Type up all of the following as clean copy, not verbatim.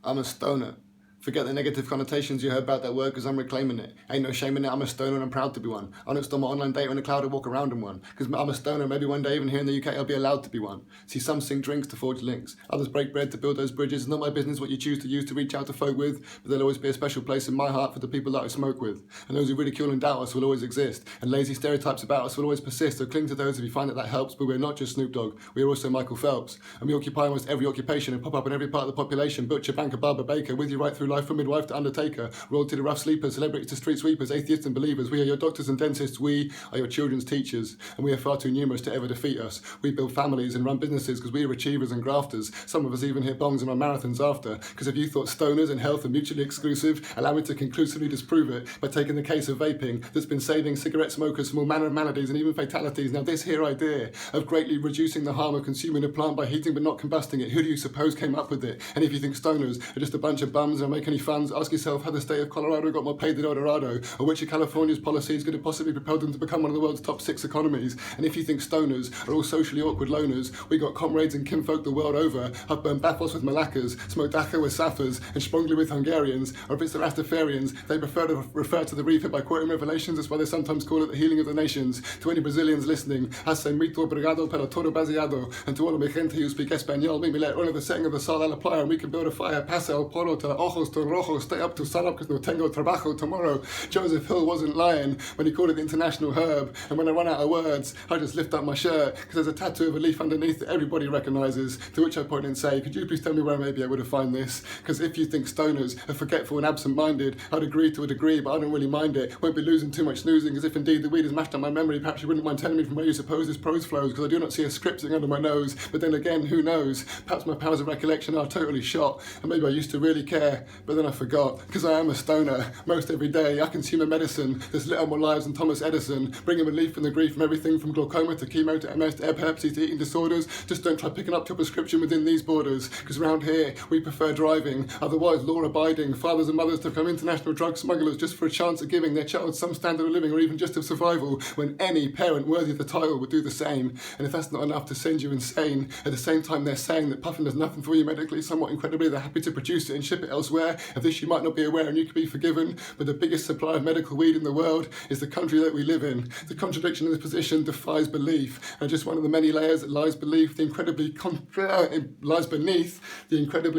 I'm a stoner. Forget the negative connotations you heard about that word, because I'm reclaiming it. Ain't no shame in it, I'm a stoner and I'm proud to be one. I don't store my online data in the cloud, I walk around in one. Because I'm a stoner, maybe one day even here in the UK I'll be allowed to be one. See, some sing drinks to forge links. Others break bread to build those bridges. It's not my business what you choose to use to reach out to folk with, but there'll always be a special place in my heart for the people that I smoke with. And those who ridicule and doubt us will always exist. And lazy stereotypes about us will always persist, so cling to those if you find that helps, but we're not just Snoop Dogg, we're also Michael Phelps. And we occupy almost every occupation and pop up in every part of the population. Butcher, banker, barber, baker, with you right through life from midwife to undertaker. Royalty to rough sleepers, celebrities to street sweepers, atheists and believers. We are your doctors and dentists, we are your children's teachers, and we are far too numerous to ever defeat us. We build families and run businesses because we are achievers and grafters. Some of us even hit bongs and run marathons after, because if you thought stoners and health are mutually exclusive, allow me to conclusively disprove it by taking the case of vaping that's been saving cigarette smokers from all manner of maladies and even fatalities. Now this here idea of greatly reducing the harm of consuming a plant by heating but not combusting it, who do you suppose came up with it? And if you think stoners are just a bunch of bums and make any funds, ask yourself how the state of Colorado got more paid than El Dorado, or which of California's policies could have possibly propelled them to become one of the world's top 6 economies. And if you think stoners are all socially awkward loners, we got comrades and kinfolk the world over. I've burned bathos with Malaccas, smoked Daka with Saffers, and Sprongli with Hungarians, or if it's the Rastafarians, they prefer to refer to the reefer by quoting Revelations. That's why they sometimes call it the healing of the nations. To any Brazilians listening, hace muito obrigado pelo todo baseado, and to all of mi gente who speak Espanol, make me let run of the setting of the sol I'll apply, and we can build a fire, pase el poro to ojos to rojo, stay up to sun up because no tengo trabajo tomorrow. Joseph Hill wasn't lying when he called it the international herb, and when I run out of words, I just lift up my shirt, because there's a tattoo of a leaf underneath that everybody recognises, to which I point and say, could you please tell me where I may be able to find this? Because if you think stoners are forgetful and absent-minded, I'd agree to a degree, but I don't really mind it. Won't be losing too much snoozing, because if indeed the weed has mashed up my memory, perhaps you wouldn't mind telling me from where you suppose this prose flows, because I do not see a script sitting under my nose. But then again, who knows? Perhaps my powers of recollection are totally shot, and maybe I used to really care, but then I forgot, because I am a stoner. Most every day I consume a medicine that's lit up more lives than Thomas Edison, bringing relief from the grief from everything from glaucoma to chemo to MS to epilepsy to eating disorders. Just don't try picking up your prescription within these borders, because around here we prefer driving, otherwise law-abiding fathers and mothers to become international drug smugglers just for a chance of giving their child some standard of living or even just of survival, when any parent worthy of the title would do the same. And if that's not enough to send you insane, at the same time they're saying that puffing does nothing for you medically, somewhat incredibly they're happy to produce it and ship it elsewhere. Of this you might not be aware and you could be forgiven, but the biggest supply of medical weed in the world is the country that we live in. The contradiction in this position defies belief, and just one of the many layers that lies beneath the incredibly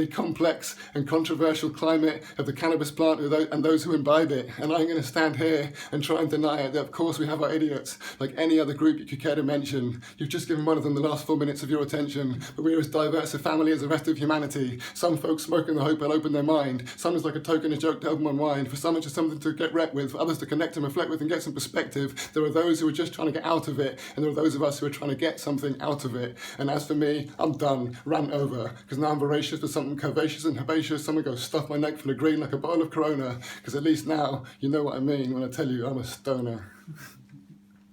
complex and controversial climate of the cannabis plant and those who imbibe it. And I'm going to stand here and try and deny it, that of course we have our idiots, like any other group you could care to mention. You've just given one of them the last 4 minutes of your attention, but we're as diverse a family as the rest of humanity. Some folks smoke in the hope they'll open their mind. Some is like a token, a joke to help them unwind. For some it's just something to get rep with, for others to connect and reflect with and get some perspective. There are those who are just trying to get out of it, and there are those of us who are trying to get something out of it. And as for me, I'm done, rant over, because now I'm voracious for something curvaceous and herbaceous. Someone go stuff my neck full of green like a bottle of Corona, because at least now you know what I mean when I tell you I'm a stoner.